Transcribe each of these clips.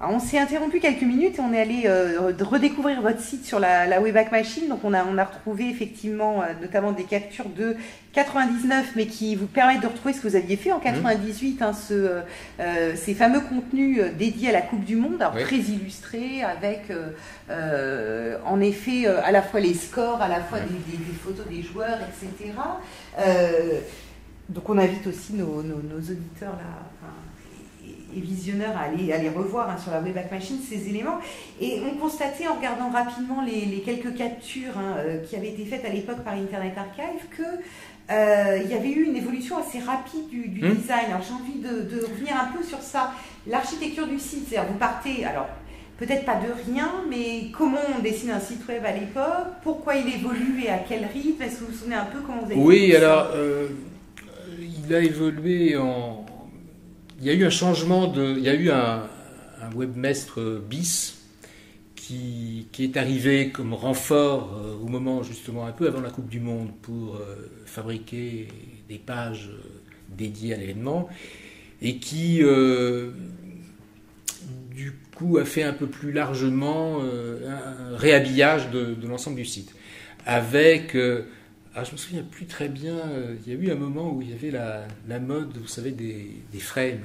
Alors, on s'est interrompu quelques minutes et on est allé redécouvrir votre site sur la Wayback Machine. Donc on a retrouvé effectivement notamment des captures de 99, mais qui vous permettent de retrouver ce que vous aviez fait en 98, hein, ces fameux contenus dédiés à la Coupe du Monde, alors très illustrés, avec en effet à la fois les scores, à la fois des photos des joueurs, etc. Donc on invite aussi nos auditeurs là, et visionneurs à aller revoir, hein, sur la Wayback Machine ces éléments. Et on constatait en regardant rapidement les quelques captures, hein, qui avaient été faites à l'époque par Internet Archive que il y avait eu une évolution assez rapide du design. Alors j'ai envie de revenir un peu sur ça. L'architecture du site, c'est-à-dire vous partez, alors peut-être pas de rien, mais comment on dessine un site web à l'époque, pourquoi il évolue et à quel rythme, est-ce que vous vous souvenez un peu comment vous avez Oui, alors il a évolué en... Il y a eu un changement il y a eu un webmestre bis qui est arrivé comme renfort au moment justement un peu avant la Coupe du Monde pour fabriquer des pages dédiées à l'événement et qui du coup a fait un peu plus largement un réhabillage de l'ensemble du site avec... je me souviens plus très bien, il y a eu un moment où il y avait la mode, vous savez, des frames.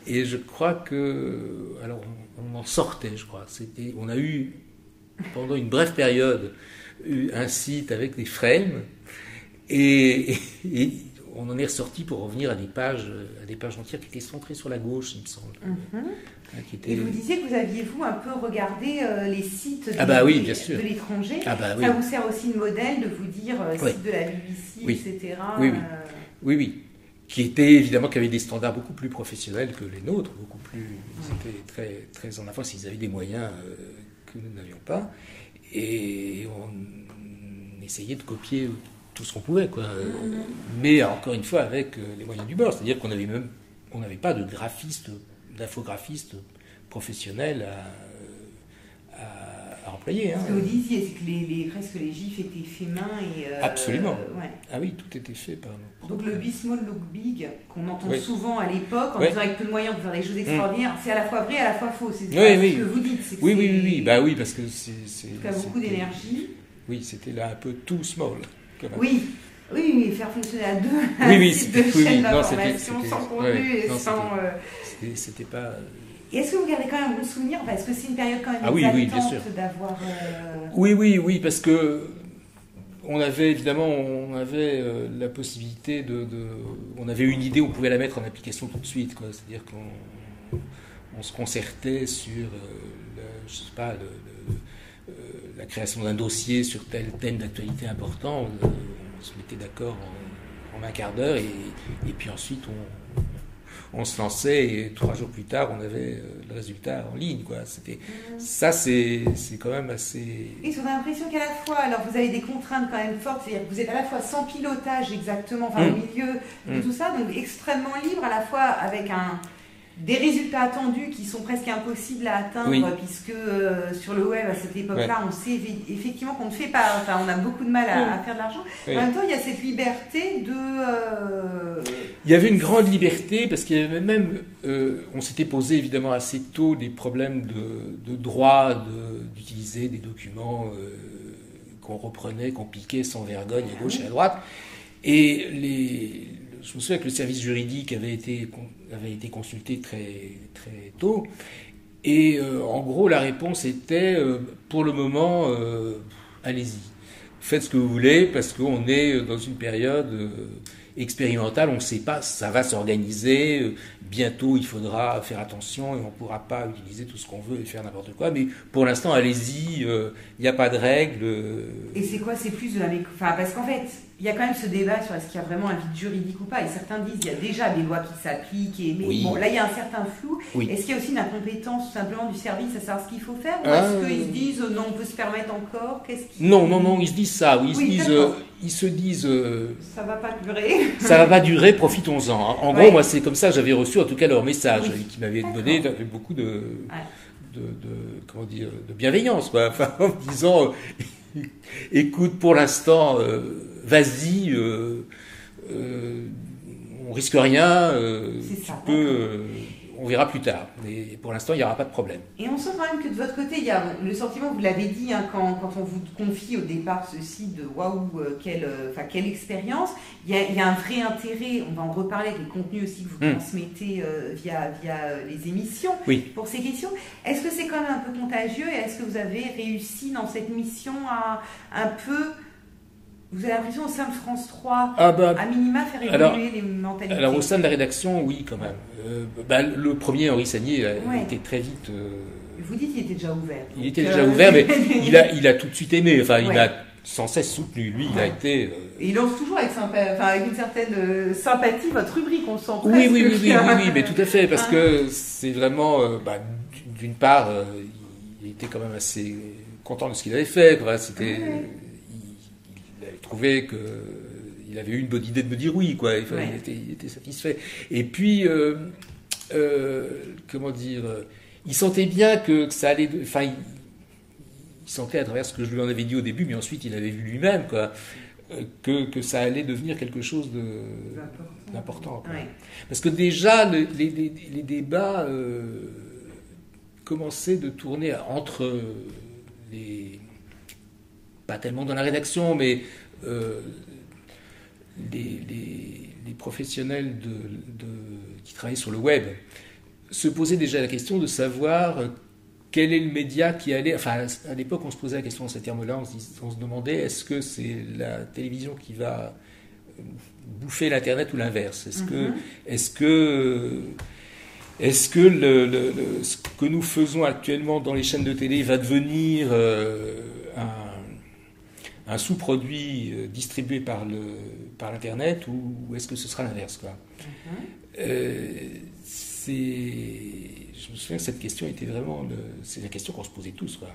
Et je crois que... Alors, on en sortait, je crois. On a eu, pendant une brève période, un site avec des frames. Et on en est ressorti pour revenir à des pages entières qui étaient centrées sur la gauche, il me semble. Et vous disiez que vous aviez, vous, un peu regardé les sites de l'étranger. Ça vous sert aussi de modèle de vous dire site de la BBC, etc. Oui. Qui avaient des standards beaucoup plus professionnels que les nôtres, beaucoup plus... Ils étaient très, très en avance, ils avaient des moyens que nous n'avions pas. Et on essayait de copier tout ce qu'on pouvait, quoi. Mais encore une fois, avec les moyens du bord. C'est-à-dire qu'on n'avait pas de graphiste, d'infographiste professionnel à employer. Ce que vous disiez, c'est que presque les gifs étaient faits main. Absolument. Ah oui, tout était fait par nous. Donc le Be Small Look Big, qu'on entend souvent à l'époque, en disant avec peu de moyens on peut faire des choses extraordinaires, c'est à la fois vrai, à la fois faux. C'est ce que vous dites. Oui. Bah oui, parce que c'est... Il y a beaucoup d'énergie. Oui, c'était là un peu too small. Oui, faire fonctionner à deux types de chaînes d'information sans contenu et sans... C'était pas... Et est-ce que vous gardez quand même un bon souvenir? Est-ce que c'est une période quand même exaltante d'avoir... Oui, parce que on avait la possibilité on avait une idée, on pouvait la mettre en application tout de suite, quoi. C'est-à-dire qu'on se concertait sur, la création d'un dossier sur tel thème d'actualité important. On se mettait d'accord en un quart d'heure et puis ensuite on se lançait et 3 jours plus tard on avait le résultat en ligne, quoi. Ça c'est quand même assez... Et on a l'impression qu'à la fois, alors vous avez des contraintes quand même fortes, c'est-à-dire que vous êtes à la fois sans pilotage exactement, au milieu de tout ça, donc extrêmement libre, à la fois avec des résultats attendus qui sont presque impossibles à atteindre, puisque sur le web à cette époque-là, on sait effectivement qu'on ne fait pas, on a beaucoup de mal à faire de l'argent. En même temps, il y a cette liberté de... Il y avait une grande liberté, parce qu'il y avait même, on s'était posé évidemment assez tôt des problèmes de droit d'utiliser des documents qu'on reprenait, qu'on piquait sans vergogne à gauche et à droite. Et je me souviens que le service juridique avait été consulté très, très tôt. Et en gros, la réponse était, pour le moment, allez-y. Faites ce que vous voulez, parce qu'on est dans une période expérimentale. On ne sait pas, ça va s'organiser. Bientôt, il faudra faire attention et on ne pourra pas utiliser tout ce qu'on veut et faire n'importe quoi. Mais pour l'instant, allez-y. Il n'y a pas de règles. Et c'est quoi? C'est plus de la... parce qu'en fait... Il y a quand même ce débat sur est-ce qu'il y a vraiment un vide juridique ou pas. Et certains disent qu'il y a déjà des lois qui s'appliquent. Mais bon, là, il y a un certain flou. Est-ce qu'il y a aussi une incompétence tout simplement du service à savoir ce qu'il faut faire? Ou est-ce qu'ils se disent non, on peut se permettre encore? Non, ils se disent ça. Ils se disent... ça va pas durer. Ça va pas durer, profitons-en. En gros, moi, c'est comme ça, j'avais reçu en tout cas leur message qui m'avait donné beaucoup de bienveillance, quoi. En me disant... Écoute, pour l'instant, vas-y, on risque rien. on verra plus tard. Mais pour l'instant, il n'y aura pas de problème. Et on sent quand même que de votre côté, il y a le sentiment, vous l'avez dit, hein, quand on vous confie au départ ce site de waouh, quelle expérience, il y a un vrai intérêt, on va en reparler avec les contenus aussi que vous transmettez via les émissions pour ces questions. Est-ce que c'est quand même un peu contagieux et est-ce que vous avez réussi dans cette mission à un peu... Vous avez l'impression au sein de France 3, à minima, faire évoluer les mentalités? Alors au sein de la rédaction, oui, quand même. Le premier, Henri Sagnier, a été très vite... Vous dites qu'il était déjà ouvert. Il était déjà ouvert, mais il a tout de suite aimé. Enfin, il a sans cesse soutenu. Lui, il a été... Et il lance toujours avec une certaine sympathie votre rubrique, on sent presque. Oui, mais tout à fait, parce que c'est vraiment... d'une part, il était quand même assez content de ce qu'il avait fait. C'était... Il avait trouvé qu'il avait eu une bonne idée de me dire oui, quoi. Il était satisfait. Et puis, comment dire, il sentait bien que ça allait... Enfin, il sentait à travers ce que je lui en avais dit au début, mais ensuite il avait vu lui-même, quoi, que ça allait devenir quelque chose d'important. Parce que déjà, les débats commençaient de tourner entre les... Pas tellement dans la rédaction, mais les professionnels qui travaillent sur le web se posaient déjà la question de savoir quel est le média qui allait... Enfin, à l'époque, on se posait la question dans ces termes-là, on se demandait, est-ce que c'est la télévision qui va bouffer l'Internet ou l'inverse? Est-ce que ce que nous faisons actuellement dans les chaînes de télé va devenir un sous-produit distribué par l'Internet ou est-ce que ce sera l'inverse, quoi? Je me souviens que cette question était vraiment... C'est la question qu'on se posait tous, quoi.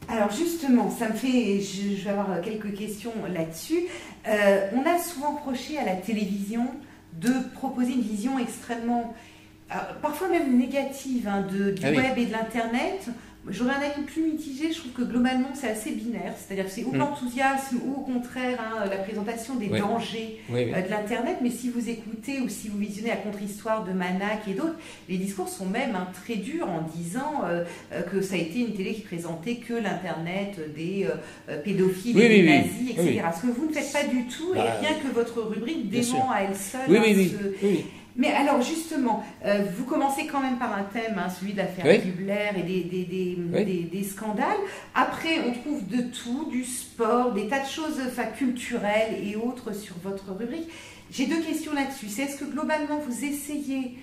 Alors justement, ça me fait... Je vais avoir quelques questions là-dessus. On a souvent reproché à la télévision de proposer une vision extrêmement... parfois même négative du web et de l'Internet. J'aurais un avis plus mitigé, je trouve que globalement c'est assez binaire, c'est-à-dire que c'est ou l'enthousiasme ou au contraire la présentation des dangers de l'Internet, mais si vous écoutez ou si vous visionnez la contre-histoire de Manac et d'autres, les discours sont même très durs en disant que ça a été une télé qui présentait que l'Internet des pédophiles et des nazis, etc. Ce que vous ne faites pas du tout, et rien que votre rubrique dément à elle seule. Mais alors justement, vous commencez quand même par un thème, celui de l'affaire Gubler et des scandales. Après, on trouve de tout, du sport, des tas de choses culturelles et autres sur votre rubrique. J'ai deux questions là-dessus. C'est est-ce que globalement vous essayez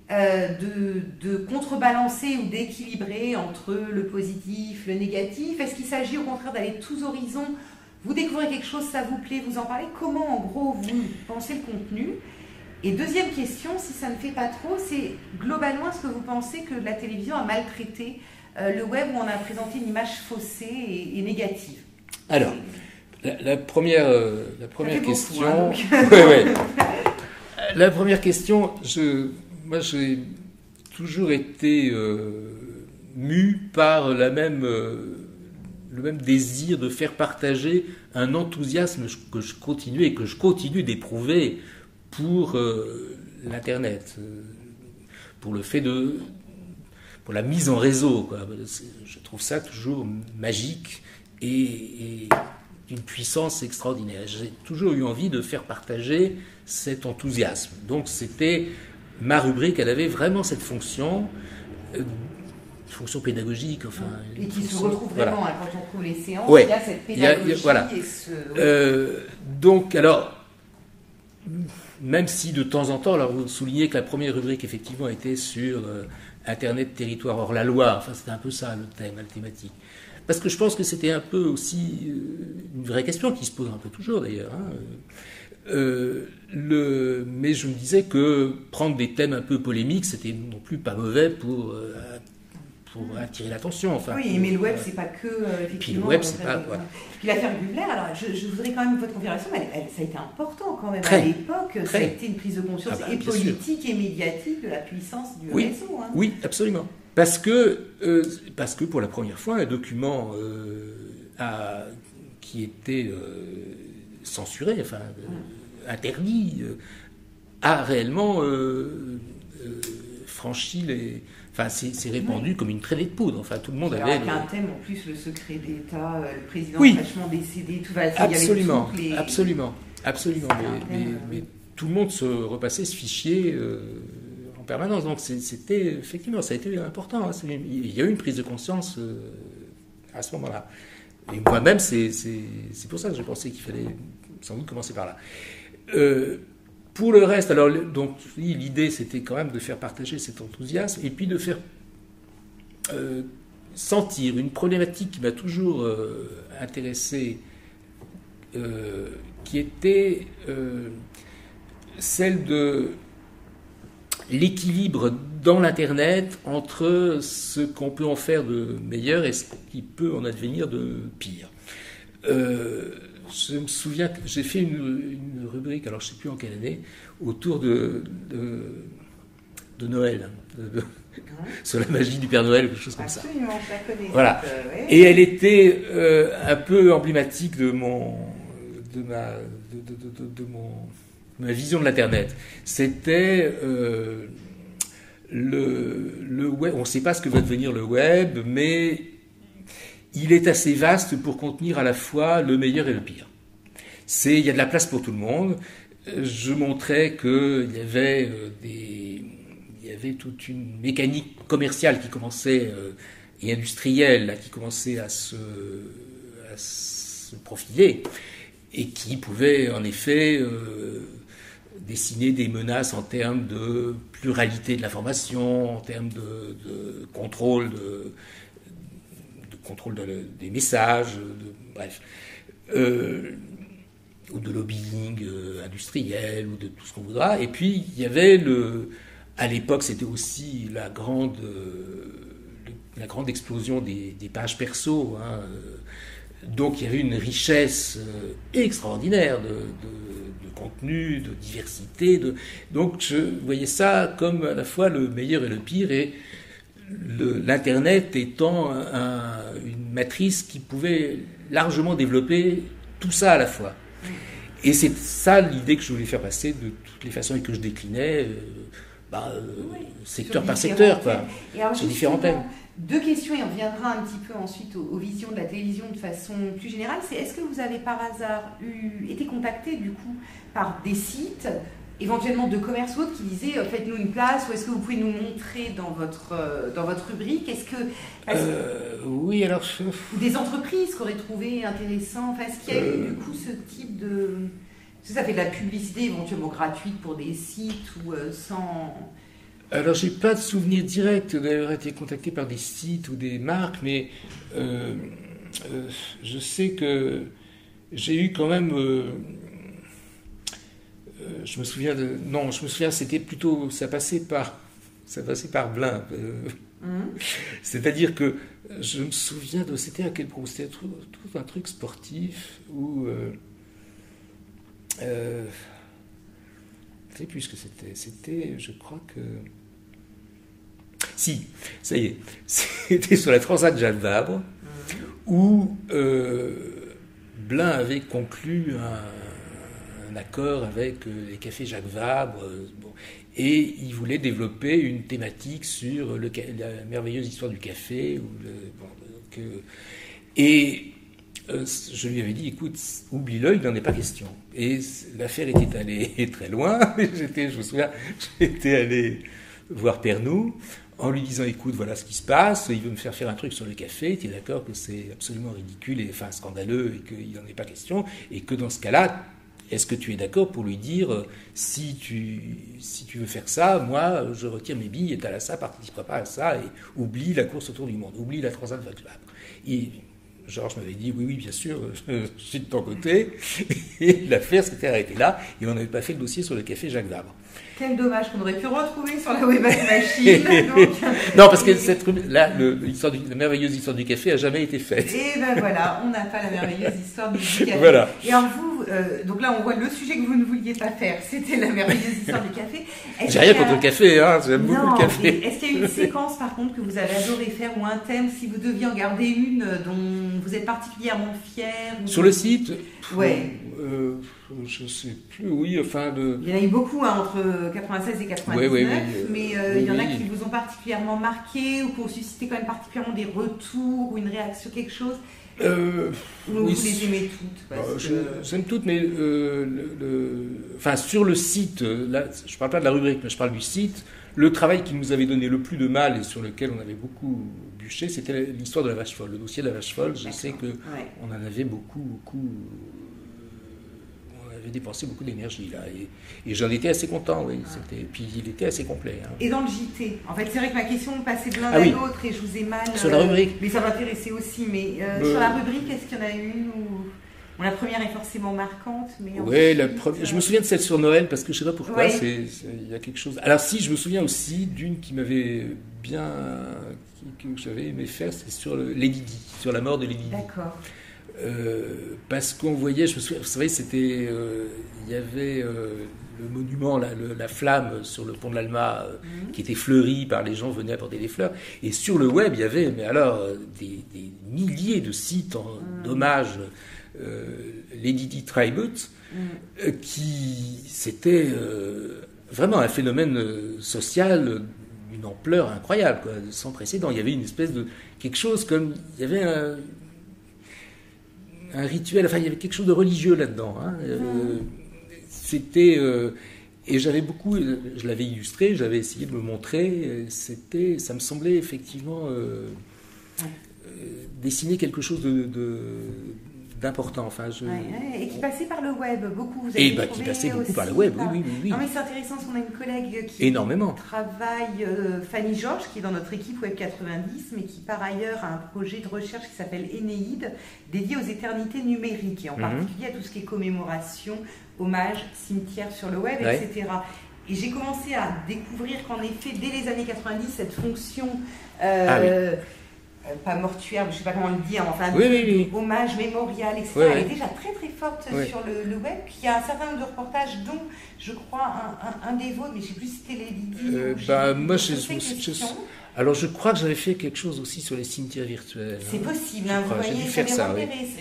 de contrebalancer ou d'équilibrer entre le positif, le négatif? Est-ce qu'il s'agit au contraire d'aller tous horizons? Vous découvrez quelque chose, ça vous plaît, vous en parlez. Comment en gros vous pensez le contenu? Et deuxième question, si ça ne fait pas trop, c'est globalement, est-ce que vous pensez que la télévision a maltraité le web où on a présenté une image faussée et négative? Alors, la première question... La première question, moi j'ai toujours été mu par le même désir de faire partager un enthousiasme que je continue d'éprouver pour l'Internet, pour la mise en réseau, quoi. Je trouve ça toujours magique et d'une puissance extraordinaire. J'ai toujours eu envie de faire partager cet enthousiasme. Donc c'était ma rubrique, elle avait vraiment cette fonction pédagogique, et qui se retrouve vraiment quand on trouve les séances. Ouais. Il y a cette pédagogie. Donc alors, même si de temps en temps, alors vous soulignez que la première rubrique effectivement était sur Internet, territoire hors la loi, c'était un peu ça le thème, la thématique. Parce que je pense que c'était un peu aussi une vraie question qui se pose un peu toujours d'ailleurs. Mais je me disais que prendre des thèmes un peu polémiques, c'était non plus pas mauvais pour attirer l'attention. Oui, mais le web, c'est pas que effectivement. Puis le web, c'est pas. Puis l'affaire Gubler, alors je voudrais quand même votre confirmation, mais ça a été important quand même à l'époque. Ça a été une prise de conscience et politique et médiatique de la puissance du réseau. Oui, absolument. Parce que pour la première fois, un document qui était censuré, interdit, a réellement franchi les... Enfin, c'est répandu comme une traînée de poudre. Enfin, tout le monde avait... Avec un thème, en plus, le secret d'État, le président Oui. fraîchement décédé, tout va... Absolument, il y avait absolument. Mais tout le monde se repassait ce fichier en permanence. Donc, c'était... Effectivement, ça a été important. Hein. Il y a eu une prise de conscience à ce moment-là. Et moi-même, c'est pour ça que j'ai pensé qu'il fallait sans doute commencer par là. Pour le reste, alors, donc, l'idée, c'était quand même de faire partager cet enthousiasme et puis de faire sentir une problématique qui m'a toujours intéressé, qui était celle de l'équilibre dans l'Internet entre ce qu'on peut en faire de meilleur et ce qui peut en advenir de pire. Je me souviens que j'ai fait une rubrique, alors je ne sais plus en quelle année, autour de Noël, sur la magie du Père Noël, quelque chose comme ça. Absolument, je la connais. Voilà. Ouais. Et elle était un peu emblématique de ma vision de l'Internet. C'était le web. On ne sait pas ce que va devenir le web, mais il est assez vaste pour contenir à la fois le meilleur et le pire. Il y a de la place pour tout le monde. Je montrais qu'il y avait toute une mécanique commerciale qui commençait, et industrielle là, qui commençait à se profiler et qui pouvait en effet dessiner des menaces en termes de pluralité de l'information, en termes de contrôle des messages, bref, ou de lobbying industriel, ou de tout ce qu'on voudra. Et puis, il y avait à l'époque, c'était aussi la grande explosion des pages perso. Hein. Donc, il y avait une richesse extraordinaire de contenu, de diversité. Donc, je voyais ça comme à la fois le meilleur et le pire, et l'Internet étant une matrice qui pouvait largement développer tout ça à la fois. Et c'est ça l'idée que je voulais faire passer de toutes les façons et que je déclinais, secteur par secteur, quoi, sur différents thèmes. Deux questions, et on reviendra un petit peu ensuite aux visions de la télévision de façon plus générale. C'est, est-ce que vous avez par hasard été contacté du coup par des sites, éventuellement de commerce ou autres, qui disaient faites-nous une place, ou est-ce que vous pouvez nous montrer dans votre rubrique, oui, alors ou des entreprises qui auraient trouvé intéressant, enfin, est-ce qu'il y a eu du coup ce type de... Ça fait de la publicité éventuellement gratuite pour des sites ou sans... Alors, j'ai pas de souvenir direct d'avoir été contacté par des sites ou des marques, mais je sais que j'ai eu quand même... je me souviens c'était plutôt... Ça passait par Blin. C'est-à-dire que je me souviens de... C'était à quel point? C'était tout un truc sportif où... je ne sais plus ce que c'était. C'était, je crois que... Si, ça y est. C'était sur la Transat Jacques Vabre, où Blin avait conclu un accord avec les cafés Jacques Vabre, et il voulait développer une thématique sur la merveilleuse histoire du café. Je lui avais dit, écoute, oublie-le, il n'en est pas question. Et l'affaire était allée très loin. Je me souviens, j'étais allé voir Pernou en lui disant, écoute, voilà ce qui se passe, il veut me faire un truc sur le café, tu es d'accord que c'est absolument ridicule et enfin scandaleux et qu'il n'en est pas question, et que dans ce cas-là, est-ce que tu es d'accord pour lui dire, si tu veux faire ça, moi je retire mes billes et Thalassa participera pas à ça, et oublie la course autour du monde, oublie la Transat Jacques Vabre. Et Georges m'avait dit, oui, bien sûr, je suis de ton côté. Et l'affaire s'était arrêtée là, et on n'avait pas fait le dossier sur le café Jacques Vabre. Quel dommage qu'on aurait pu retrouver sur la Wayback Machine. Donc... Non, parce que la merveilleuse histoire du café n'a jamais été faite. Et ben voilà, on n'a pas la merveilleuse histoire du café. Voilà. Et alors vous, donc là on voit le sujet que vous ne vouliez pas faire, c'était la merveilleuse histoire du café. J'ai rien contre le café, hein, j'aime beaucoup le café. Est-ce qu'il y a une séquence par contre que vous avez adoré faire, ou un thème, si vous deviez en garder une dont vous êtes particulièrement fier? Sur le site, ouais. je ne sais plus, oui, enfin... Il y en a eu beaucoup entre 96 et 99, oui, mais il y en a qui vous ont particulièrement marqué ou qui ont suscité quand même particulièrement des retours ou une réaction, quelque chose ou oui, vous les aimez toutes J'aime toutes, mais enfin, sur le site, là, je ne parle pas de la rubrique, mais je parle du site, le travail qui nous avait donné le plus de mal et sur lequel on avait beaucoup bûché, c'était l'histoire de la vache folle, le dossier de la vache folle. Je sais qu'on en avait beaucoup, on avait dépensé beaucoup d'énergie là, et j'en étais assez content, oui. Puis il était assez complet. Hein. Et dans le JT, en fait, c'est vrai que ma question passait de l'un à l'autre et je vous ai mal. Sur la rubrique. Mais ça m'intéressait aussi. Mais sur la rubrique, est-ce qu'il y en a une où... Bon, la première est forcément marquante, mais oui, je me souviens de celle sur Noël parce que je ne sais pas pourquoi. Il y a quelque chose. Alors si, je me souviens aussi d'une qui m'avait bien, que j'avais aimé faire, c'est sur Lady Di, sur la mort de Lady Di. D'accord. Parce qu'on voyait, je me souviens, vous savez, c'était, il y avait le monument, la flamme sur le pont de l'Alma, qui était fleuri par les gens venaient apporter des fleurs. Et sur le web, il y avait, mais alors, des milliers de sites d'hommage. Lady Di Tribute, qui c'était vraiment un phénomène social d'une ampleur incroyable, quoi, sans précédent. Il y avait une espèce de quelque chose comme il y avait un rituel, enfin il y avait quelque chose de religieux là-dedans. Hein. C'était et j'avais beaucoup, je l'avais illustré, j'avais essayé de me montrer. Ça me semblait effectivement dessiner quelque chose d'important. Enfin, et qui passait par le web, beaucoup. Vous avez qui passait beaucoup par le web, oui. Non, mais c'est intéressant, parce qu'on a une collègue qui travaille, Fanny Georges, qui est dans notre équipe Web 90, mais qui par ailleurs a un projet de recherche qui s'appelle Énéide, dédié aux éternités numériques, et en particulier à tout ce qui est commémoration, hommage, cimetière sur le web, etc. Et j'ai commencé à découvrir qu'en effet, dès les années 90, cette fonction... pas mortuaire, je ne sais pas comment le dire, enfin, hommage, mémorial, etc., elle est déjà très très forte sur le web. Puis il y a un certain nombre de reportages, dont, je crois, un des vôtres, mais je ne sais plus si c'était les Lydie. Moi, alors, je crois que j'avais fait quelque chose aussi sur les cimetières virtuels. C'est possible, hein, vous voyez, j'ai dû faire ça,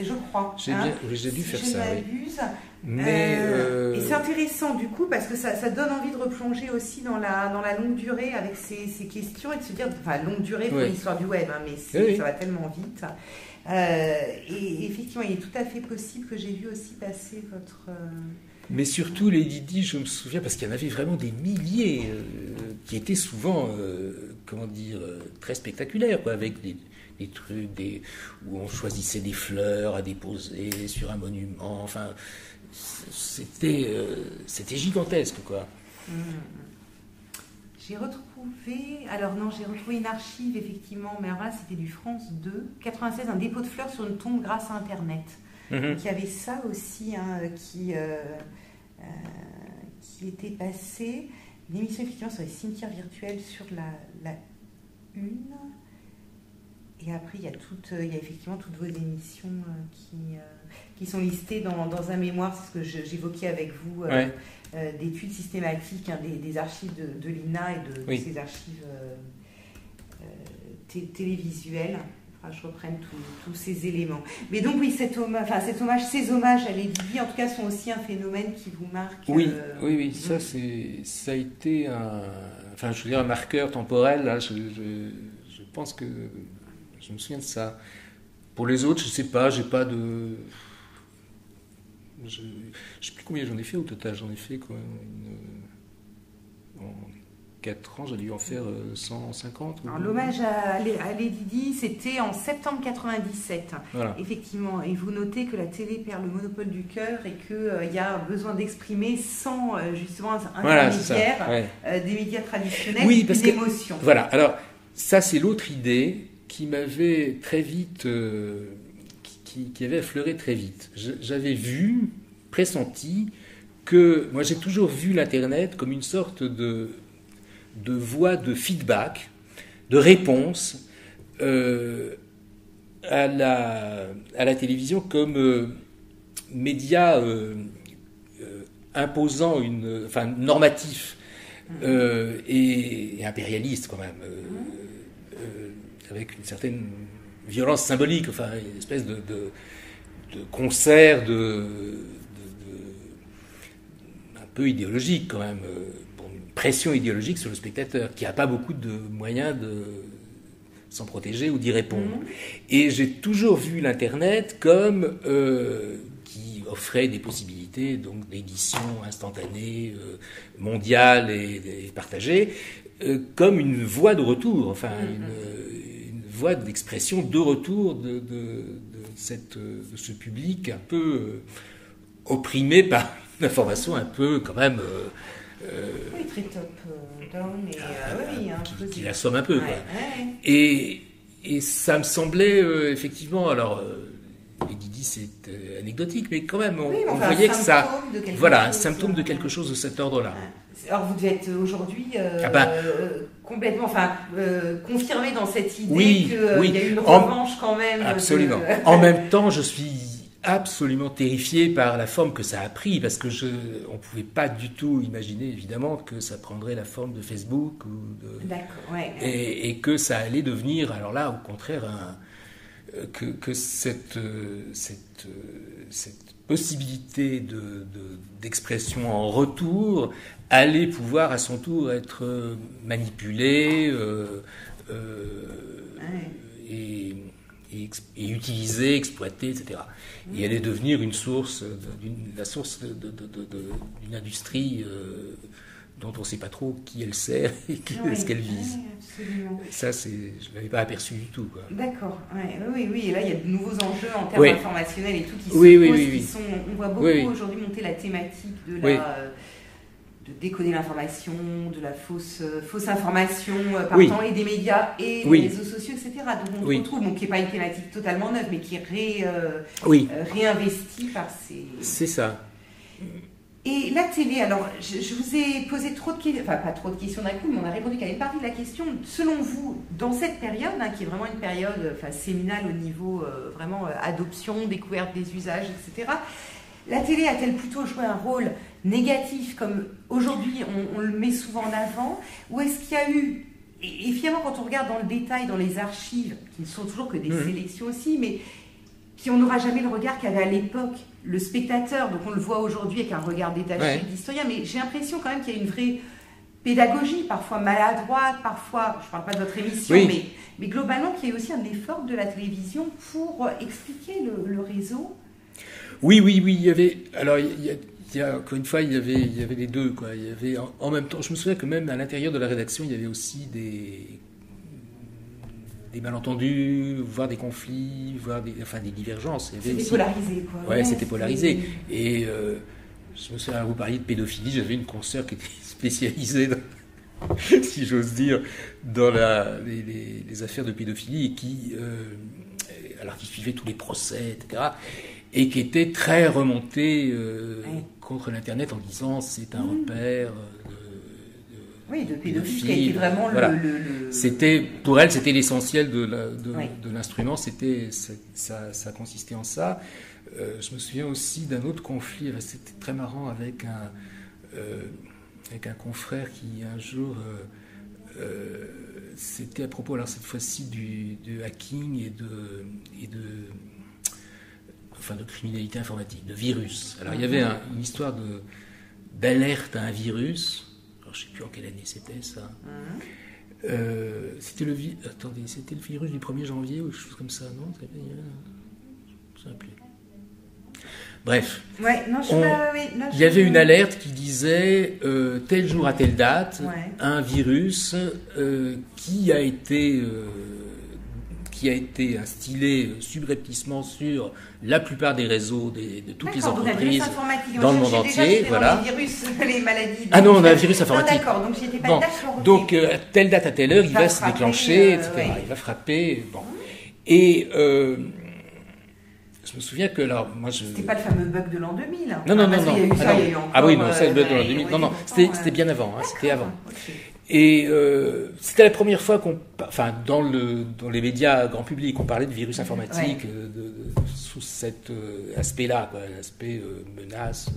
je crois. J'ai dû faire ça, oui. Et c'est intéressant du coup parce que ça donne envie de replonger aussi dans la longue durée avec ces questions et de se dire, enfin longue durée pour l'histoire du web, hein, mais ça va tellement vite. Et effectivement, il est tout à fait possible que j'ai vu aussi passer votre... Mais surtout les Didi, je me souviens, parce qu'il y en avait vraiment des milliers qui étaient souvent, très spectaculaires, quoi, avec des trucs où on choisissait des fleurs à déposer sur un monument, enfin... C'était gigantesque, quoi. J'ai retrouvé une archive, effectivement, mais alors là, c'était du France 2, 96, un dépôt de fleurs sur une tombe grâce à Internet. Donc, il y avait ça aussi, hein, qui était passé. Une émission, effectivement, sur les cimetières virtuels sur la une. Et après, il y a effectivement toutes vos émissions qui sont listées dans un mémoire, c'est ce que j'évoquais avec vous, d'études systématiques, hein, des archives de l'INA et de ces archives télévisuelles. Je reprenne tous ces éléments. Mais donc oui, ces hommages à Lady Di, en tout cas, sont aussi un phénomène qui vous marque. Oui, ça a été un marqueur temporel. Là, je pense que je me souviens de ça. Pour les autres, je ne sais pas, j'ai pas de... Je ne sais plus combien j'en ai fait au total. J'en ai fait quoi, en 4 ans, j'ai dû en faire 150. Alors, l'hommage à Lady Di, c'était en septembre 97. Voilà. Effectivement, et vous notez que la télé perd le monopole du cœur et qu'il y a besoin d'exprimer sans justement un intermédiaire des médias traditionnels une émotion. Voilà, alors ça c'est l'autre idée qui m'avait très vite, qui avait affleuré très vite. J'avais pressenti que, moi j'ai toujours vu l'Internet comme une sorte de voie de feedback, de réponse à la télévision comme média imposant normatif et impérialiste quand même. Avec une certaine violence symbolique, enfin une espèce de concert de peu idéologique quand même, une pression idéologique sur le spectateur, qui n'a pas beaucoup de moyens de s'en protéger ou d'y répondre. Et j'ai toujours vu l'Internet comme qui offrait des possibilités donc d'édition instantanée, mondiale et partagée, comme une voie de retour, enfin une voie d'expression de retour de ce public un peu opprimé par une information un peu quand même... oui, très top down, qui l'assomme un peu. Quoi. Et ça me semblait effectivement, alors Lady Di c'est anecdotique, mais quand même on voyait que ça... Voilà, un symptôme de quelque chose de cet ordre-là. Alors vous devez être aujourd'hui complètement confirmé dans cette idée qu'il y a une revanche quand même. Absolument. En même temps, je suis absolument terrifié par la forme que ça a pris, parce que on ne pouvait pas du tout imaginer, évidemment, que ça prendrait la forme de Facebook et que ça allait devenir, alors là, au contraire, que cette possibilité d'expression en retour allait pouvoir à son tour être manipulée et utilisée, exploitée, etc. Et allait devenir la source d'une industrie dont on ne sait pas trop qui elle sert et ce qu'elle vise. Ça, je ne l'avais pas aperçu du tout. D'accord. Oui. Et là, il y a de nouveaux enjeux en termes informationnels et tout qui se posent. On voit beaucoup aujourd'hui monter la thématique de décoder l'information, de la fausse information partant et des médias et des réseaux sociaux, etc. Donc on se retrouve, qui n'est pas une thématique totalement neuve, mais qui est réinvestie par ces... C'est ça. Et la télé, alors je vous ai posé trop de questions, enfin pas trop de questions d'un coup, mais on a répondu qu'à une partie de la question. Selon vous, dans cette période, qui est vraiment une période séminale au niveau vraiment adoption, découverte des usages, etc., la télé a-t-elle plutôt joué un rôle négatif, comme aujourd'hui on le met souvent en avant, ou est-ce qu'il y a eu, et finalement quand on regarde dans le détail, dans les archives, qui ne sont toujours que des sélections aussi, mais qui on n'aura jamais le regard qu'avait à l'époque le spectateur, donc on le voit aujourd'hui avec un regard détaché d'historien, mais j'ai l'impression quand même qu'il y a une vraie pédagogie, parfois maladroite, parfois, je ne parle pas de votre émission, mais globalement qu'il y a aussi un effort de la télévision pour expliquer le réseau. Oui, il y avait... Alors, encore une fois, il y avait les deux. Il y avait, en même temps, je me souviens que même à l'intérieur de la rédaction, il y avait aussi des malentendus, voire des conflits, voire des divergences. C'était polarisé, quoi. Ouais, c'était polarisé. Et je me souviens, vous parliez de pédophilie, j'avais une consoeur qui était spécialisée, si j'ose dire, dans les affaires de pédophilie, et qui suivait tous les procès, etc., et qui était très remontée contre l'Internet en disant c'est un repère de pédophilie, qui a été vraiment Pour elle, c'était l'essentiel de l'instrument, ça consistait en ça. Je me souviens aussi d'un autre conflit, c'était très marrant, avec un confrère qui un jour... c'était à propos, alors cette fois-ci, du hacking et de criminalité informatique, de virus. Alors il y avait une histoire d'alerte à un virus. Alors je ne sais plus en quelle année c'était ça. C'était le virus du 1er janvier ou quelque chose comme ça, non? Je ne sais plus. Bref, il y avait une alerte qui disait tel jour à telle date, un virus qui a été instillé subrepticement sur la plupart des réseaux de toutes les entreprises dans le monde entier. Voilà. Les virus, les maladies. Ah non, on a un virus informatique. D'accord, donc j'étais pas d'accord. Donc, telle date à telle heure, il va se déclencher, etc. Il va frapper. Bon. Et je me souviens que C'était pas le fameux bug de l'an 2000. Non. Il y a eu ça, il y a eu encore... Ah oui, non, c'est le bug de l'an 2000. Non, c'était bien avant. C'était avant. Okay. Et c'était la première fois dans les médias grand public, on parlait de virus informatique sous cet aspect-là, l'aspect menace,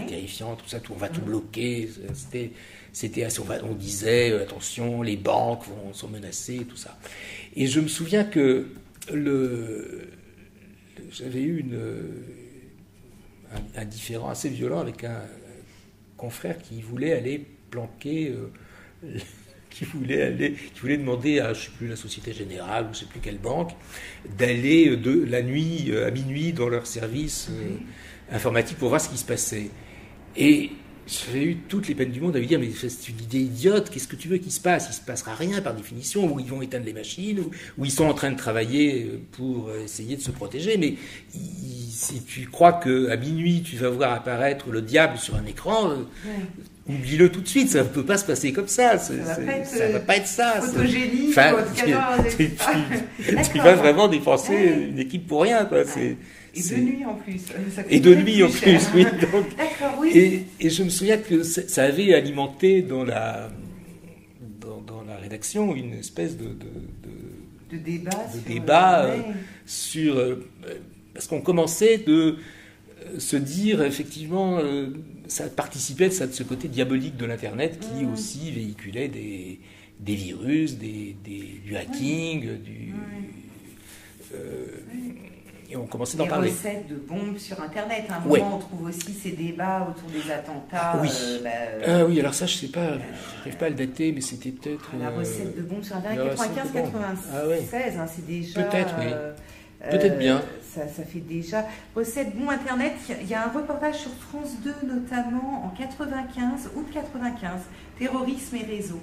terrifiant, tout ça, on va tout bloquer. On disait attention, les banques sont menacées, tout ça. Et je me souviens que j'avais eu un différend assez violent avec confrère qui voulait aller planquer, qui voulait demander à, je ne sais plus, la Société Générale ou je ne sais plus quelle banque, d'aller de la nuit à minuit dans leur service informatique pour voir ce qui se passait. Et j'avais eu toutes les peines du monde à lui dire, mais c'est une idée idiote, qu'est-ce que tu veux qu'il se passe? Il ne se passera rien par définition, ou ils vont éteindre les machines, ou ils sont en train de travailler pour essayer de se protéger, mais si tu crois qu'à minuit tu vas voir apparaître le diable sur un écran, oublie-le tout de suite, ça ne peut pas se passer comme ça, ça ne va pas être ça. Photogénique, tu vas vraiment dépenser une équipe pour rien, quoi. Et de nuit en plus. Et de nuit en plus, oui. Donc, d'accord, oui. Et je me souviens que ça avait alimenté dans la rédaction une espèce de débat sur parce qu'on commençait de se dire effectivement ça participait de ce côté diabolique de l'internet qui aussi véhiculait des virus, du hacking, et on commençait d'en parler. Des recettes de bombes sur Internet. À un moment, on trouve aussi ces débats autour des attentats. Oui. Oui, alors ça, je sais pas, j'arrive pas à le dater, mais c'était peut-être... La recette de bombes sur Internet, 95-96, c'est déjà... Peut-être, oui. Peut-être bien. Ça fait déjà... Recette bombes Internet, il y a un reportage sur France 2, notamment, en 95, août 95, terrorisme et réseau.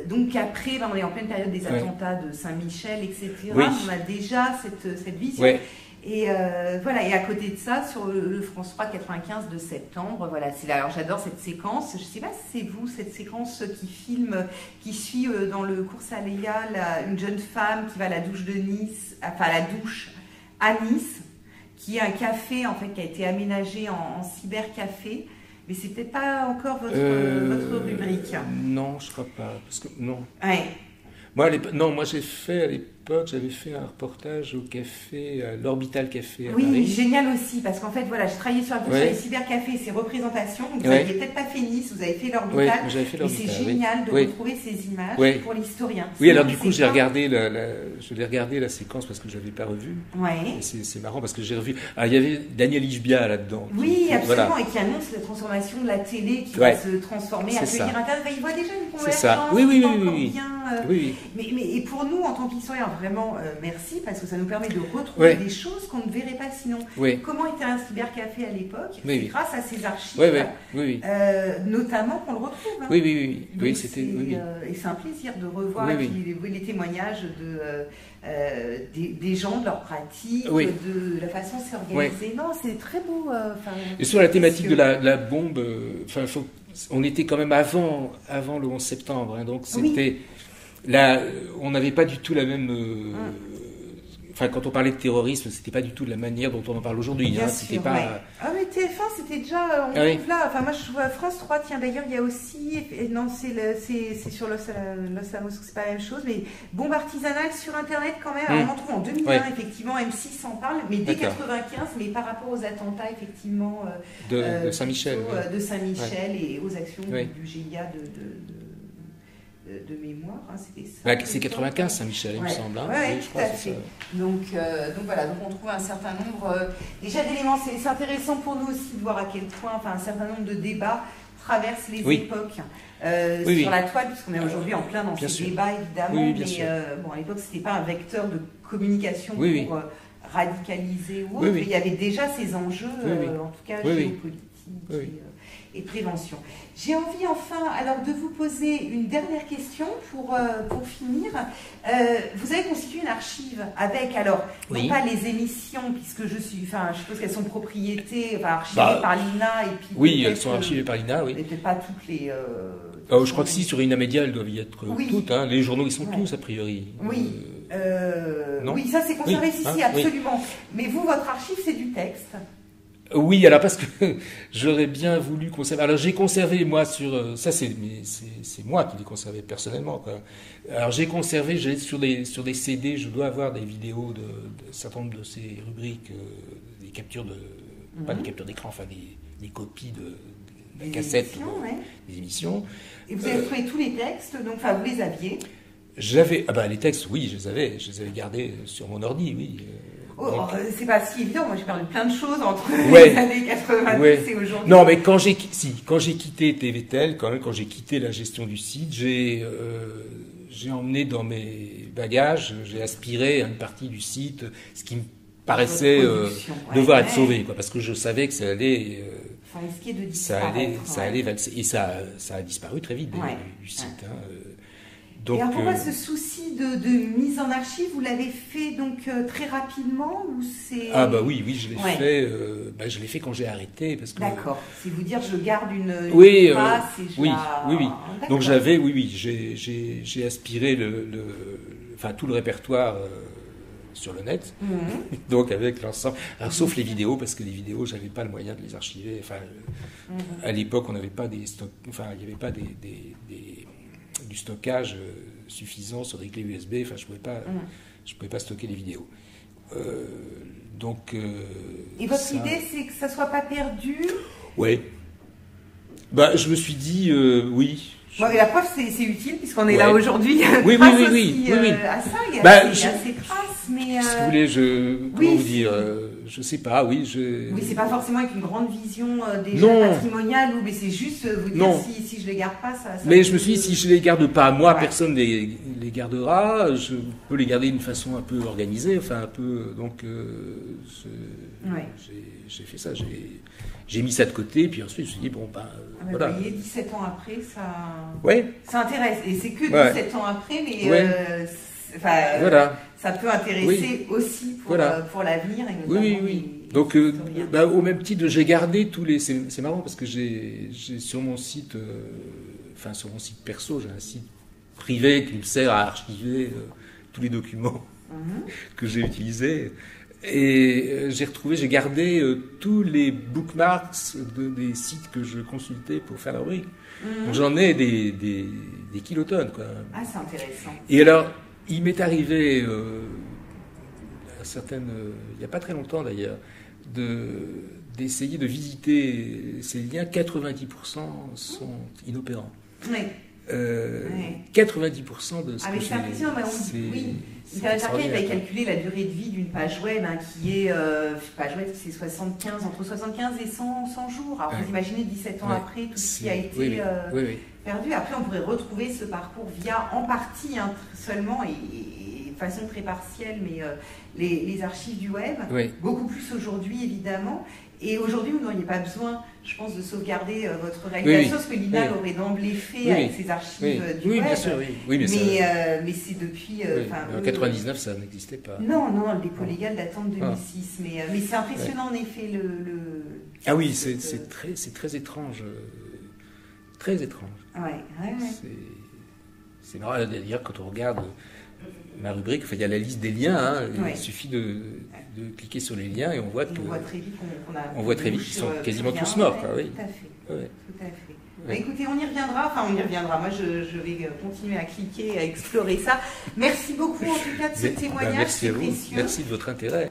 Donc après, on est en pleine période des attentats de Saint-Michel, etc. Oui. On a déjà cette vision. Ouais. Et voilà. Et à côté de ça, sur le France 3 95 de septembre, voilà. Alors j'adore cette séquence. Je ne sais pas si c'est vous cette séquence qui suit dans le cours Saléa une jeune femme qui va à la douche de Nice, enfin à la douche à Nice, qui est un café en fait qui a été aménagé en cybercafé. Mais c'est peut-être pas encore votre rubrique. Non, je crois pas. Parce que, non. Ouais. Moi j'avais fait un reportage au café, à l'Orbital Café à Paris. Oui, génial aussi, parce qu'en fait, voilà, j'ai travaillé sur les cybercafés, ces représentations. Vous n'aviez peut-être pas fait Nice, vous avez fait l'Orbital. Et c'est génial de retrouver ces images pour l'historien. Oui, alors du coup, j'ai regardé la séquence parce que je ne l'avais pas revue. Ouais. C'est marrant parce que j'ai revu. Ah, il y avait Daniel Ishbia là-dedans. Oui, absolument, voilà. Et qui annonce la transformation de la télé qui va se transformer, accueillir Internet. Il voit déjà une convergence. C'est ça. Oui. Mais pour nous, en tant qu'historiens, vraiment merci, parce que ça nous permet de retrouver des choses qu'on ne verrait pas sinon. Comment était un cybercafé à l'époque? C'est grâce à ces archives, notamment qu'on le retrouve. Oui, c'était... Et c'est un plaisir de revoir les témoignages des gens, de leurs pratiques, de la façon de s'organiser. Non, c'est très beau. Et sur la thématique de la bombe, on était quand même avant le 11 septembre, hein, donc c'était... Là, on n'avait pas du tout la même... quand on parlait de terrorisme, c'était pas du tout de la manière dont on en parle aujourd'hui. C'était pas... Ah, mais TF1, c'était déjà... On trouve là... Enfin, moi, je vois France 3, tiens, d'ailleurs, il y a aussi... Non, c'est sur Los Alamos, c'est pas la même chose, mais bombe artisanale sur Internet, quand même. Alors, on en trouve en 2001, effectivement, M6 en parle, mais dès 95, mais par rapport aux attentats, effectivement... de Saint-Michel. De Saint-Michel et aux actions du GIA de mémoire, c'était ça. C'est 95 Saint-Michel, il me semble. Oui, tout à fait. Donc voilà, donc on trouve un certain nombre déjà d'éléments. C'est intéressant pour nous aussi de voir à quel point un certain nombre de débats traversent les époques sur la toile, puisqu'on est aujourd'hui en plein dans ces débats, évidemment. Mais à l'époque, ce n'était pas un vecteur de communication pour radicaliser ou autre. Mais il y avait déjà ces enjeux, en tout cas géopolitiques. Et prévention. J'ai envie enfin alors de vous poser une dernière question pour finir. Vous avez constitué une archive avec non pas les émissions puisque je suppose qu'elles sont propriétés, archivées par l'INA et puis elles sont archivées par l'INA, mais peut-être pas toutes les. Je crois que si sur INA Média elles doivent y être toutes. Hein. Les journaux ils sont tous a priori. Oui. Oui, ça c'est conservé ici, absolument. Mais vous, votre archive c'est du texte. Oui, alors parce que j'aurais bien voulu conserver. Alors j'ai conservé moi sur ça, c'est moi qui l'ai conservé personnellement, quoi. Alors j'ai conservé, sur des CD, je dois avoir des vidéos de certain nombre de ces rubriques, des captures pas des captures d'écran, des copies de cassettes, des émissions. Et vous avez trouvé tous les textes, donc vous les aviez. J'avais les textes, oui, je les avais gardés sur mon ordi, oui. Oh, c'est pas si évident, moi j'ai perdu plein de choses entre Ouais. les années 90 Ouais. et aujourd'hui. Non, mais quand j'ai quitté TVTel, quand même, quand j'ai quitté la gestion du site, j'ai emmené dans mes bagages, j'ai aspiré à une partie du site, ce qui me paraissait devoir être sauvé, quoi, parce que je savais que ça allait, ça risquait de disparaître. ça allait valser, et ça a disparu très vite du site. Hein. Donc, et alors pourquoi ce souci de mise en archive, vous l'avez fait donc très rapidement ou c'est... Ah bah oui, je l'ai fait. Je l'ai fait quand j'ai arrêté parce que. D'accord. C'est vous dire je garde une trace et je oui. D'accord. Donc j'ai aspiré tout le répertoire sur le net. Donc avec l'ensemble, alors sauf les vidéos parce que les vidéos j'avais pas le moyen de les archiver. Enfin, à l'époque on n'avait pas des stocks, enfin il n'y avait pas du stockage suffisant sur des clés USB. Enfin, je pouvais pas stocker les vidéos. Et votre idée, c'est que ça soit pas perdu? Ouais. Bah, je me suis dit oui. Bon, et la preuve, c'est utile puisqu'on est là aujourd'hui. Oui. À ça, il y a ces traces, mais. Si vous voulez, comment vous dire, je sais pas, oui, c'est pas forcément avec une grande vision déjà patrimoniale, mais c'est juste vous dire si je les garde pas, ça. Mais je me suis dit, si je les garde pas, moi, personne les gardera. Je peux les garder d'une façon un peu organisée, enfin un peu. Donc, j'ai fait ça. J'ai mis ça de côté, puis ensuite je me suis dit, bon, voilà. Vous voyez, 17 ans après, ça intéresse. Et c'est que 17 ans après, mais ça peut intéresser aussi pour l'avenir. Oui. Donc, au même titre, j'ai gardé tous les... C'est marrant parce que j'ai sur mon site, sur mon site perso, j'ai un site privé qui me sert à archiver tous les documents que j'ai utilisés. Et j'ai gardé tous les bookmarks des sites que je consultais pour faire la rubrique. Donc j'en ai des kilotonnes, quoi. Ah, c'est intéressant. Et alors, il m'est arrivé, il n'y a pas très longtemps d'ailleurs, d'essayer de visiter ces liens. 90% sont inopérants. Oui. 90% de ce que c'est impressionnant, Internet Archive avait calculé la durée de vie d'une page web qui est, page web, c'est entre 75 et 100 jours. Alors vous imaginez 17 ans après tout ce qui a été perdu. Après on pourrait retrouver ce parcours via, en partie seulement, et de façon très partielle, mais les archives du web. Beaucoup plus aujourd'hui évidemment. Et aujourd'hui, vous n'auriez pas besoin, je pense, de sauvegarder votre réalisation, ce que l'INA l'aurait d'emblée fait avec ses archives du web. Bien sûr, mais c'est depuis... en 99, ça n'existait pas. Non, le dépôt légal datant de 2006. Mais c'est impressionnant, en effet, Ah oui, c'est très étrange. Très étrange. C'est normal d'ailleurs quand on regarde ma rubrique, il y a la liste des liens, il suffit de cliquer sur les liens et on voit très vite qu'ils sont quasiment tous morts. Tout à fait. Écoutez, on y reviendra. Moi, je vais continuer à cliquer, à explorer ça. Merci beaucoup en tout cas de ce témoignage. Merci à vous. Merci de votre intérêt.